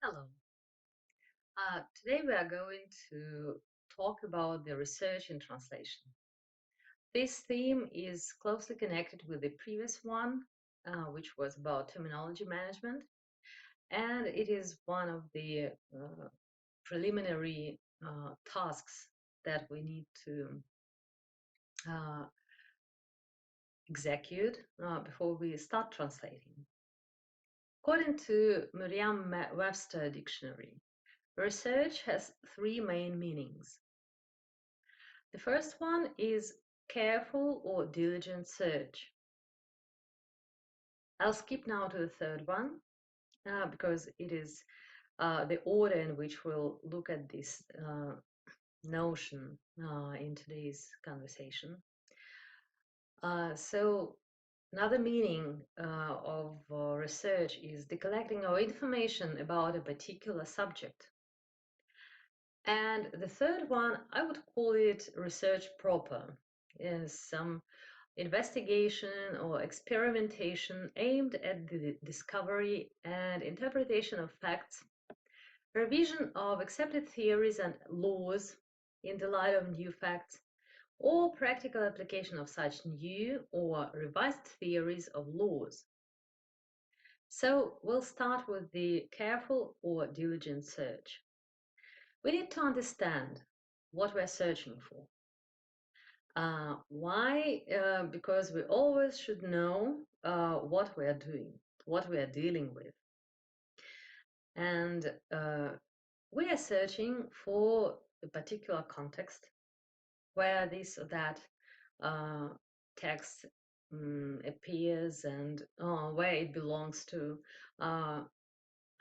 Hello. Today we are going to talk about the research in translation. This theme is closely connected with the previous one, which was about terminology management, and it is one of the preliminary tasks that we need to uh, execute before we start translating. According to Merriam-Webster dictionary, research has three main meanings. The first one is careful or diligent search. I'll skip now to the third one because it is the order in which we'll look at this notion in today's conversation. So another meaning of research is the collecting of information about a particular subject. And the third one, I would call it research proper, is some investigation or experimentation aimed at the discovery and interpretation of facts, revision of accepted theories and laws in the light of new facts, or practical application of such new or revised theories of laws. So we'll start with the careful or diligent search. We need to understand what we're searching for. Why? Because we always should know what we are doing, what we are dealing with. And we are searching for a particular context where this or that text appears and where it belongs to. I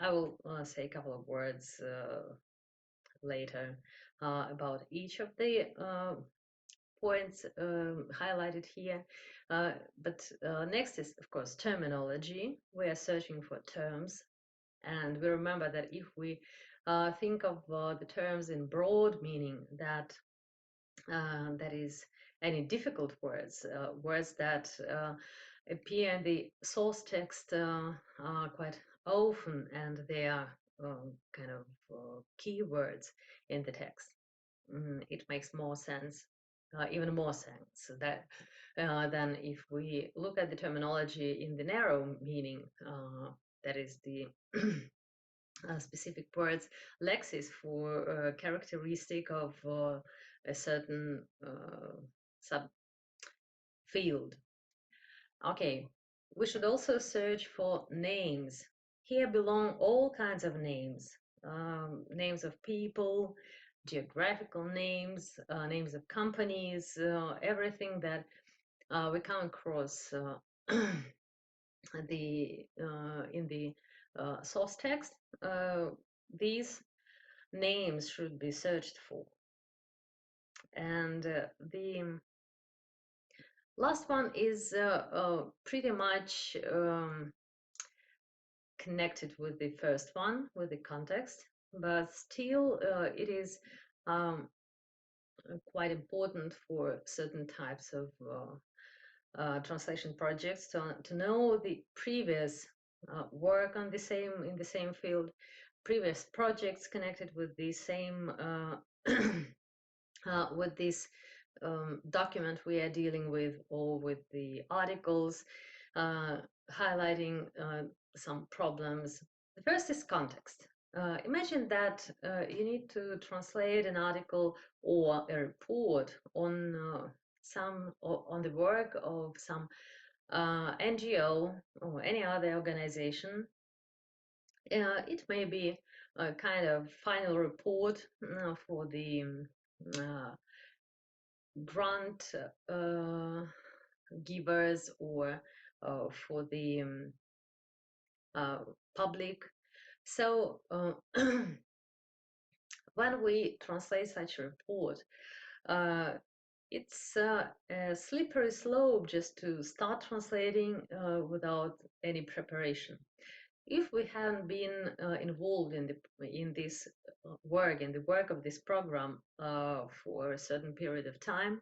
will say a couple of words later about each of the points highlighted here. But next is, of course, terminology. We are searching for terms. And we remember that if we think of the terms in broad meaning, that is any difficult words, words that appear in the source text quite often, and they are kind of keywords in the text. It makes more sense, even more sense that than if we look at the terminology in the narrow meaning, that is the specific words, lexis for characteristic of a certain subfield. Okay, we should also search for names. Here belong all kinds of names, names of people, geographical names, names of companies, everything that we come across in the source text. These names should be searched for. And the last one is pretty much connected with the first one, with the context, but still it is quite important for certain types of translation projects to know the previous work on in the same field, previous projects connected with the same with this document we are dealing with, or with the articles highlighting some problems. The first is context. Imagine that you need to translate an article or a report on on the work of some NGO or any other organization. It may be a kind of final report for the grant givers, or for the public. So when we translate such a report, it's a slippery slope just to start translating without any preparation. If we haven't been involved in this work, in the work of this program for a certain period of time,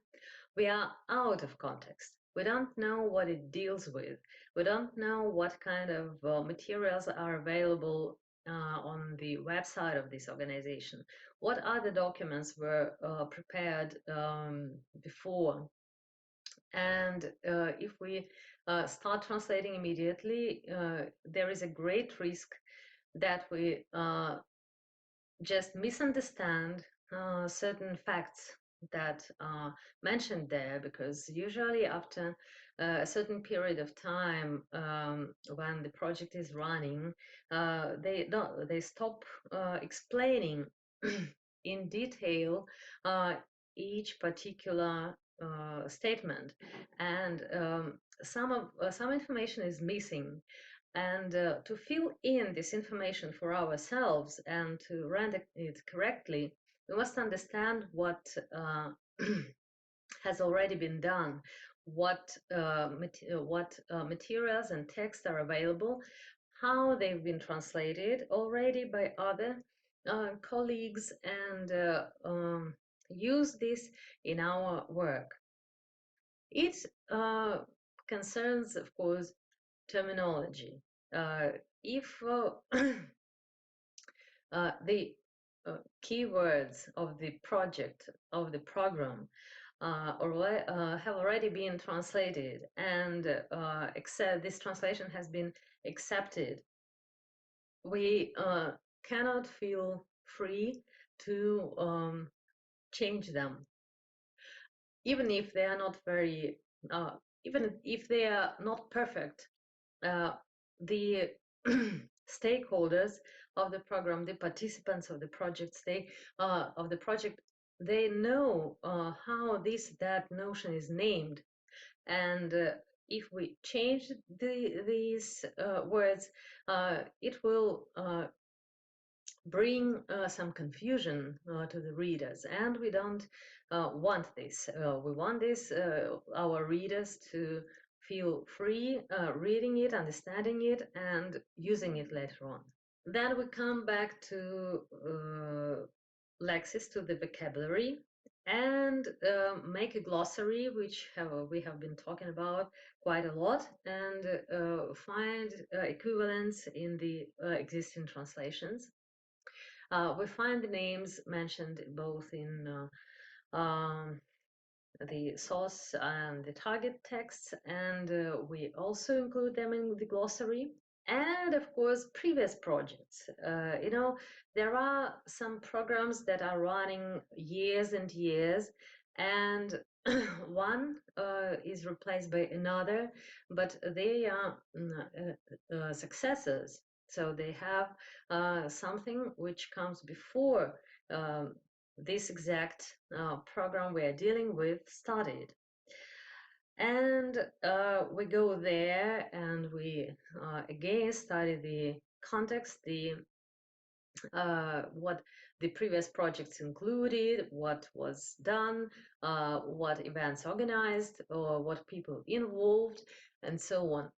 we are out of context. We don't know what it deals with. We don't know what kind of materials are available on the website of this organization. What other documents were prepared before? And if we start translating immediately, there is a great risk that we just misunderstand certain facts that are mentioned there, because usually after a certain period of time, when the project is running, they stop explaining in detail each particular statement, and some information is missing. And to fill in this information for ourselves and to render it correctly, we must understand what has already been done, what materials and texts are available, how they've been translated already by other colleagues, and use this in our work. It concerns, of course, terminology. If the keywords of the project, of the program, have already been translated, and this translation has been accepted, we cannot feel free to change them, even if they are not very, even if they are not perfect. The stakeholders of the program, the participants of the projects, they know how that notion is named, and if we change these words, it will bring some confusion to the readers, and we don't want this. We want our readers to feel free reading it, understanding it, and using it later on. Then we come back to lexis, to the vocabulary, and make a glossary, which we have been talking about quite a lot, and find equivalents in the existing translations. We find the names mentioned both in the source and the target texts, and we also include them in the glossary. And of course, previous projects. There are some programs that are running years and years, and one is replaced by another, but they are successors. So they have something which comes before this exact program we are dealing with started. And we go there, and we again study the context, what the previous projects included, what was done, what events organized, or what people involved, and so on.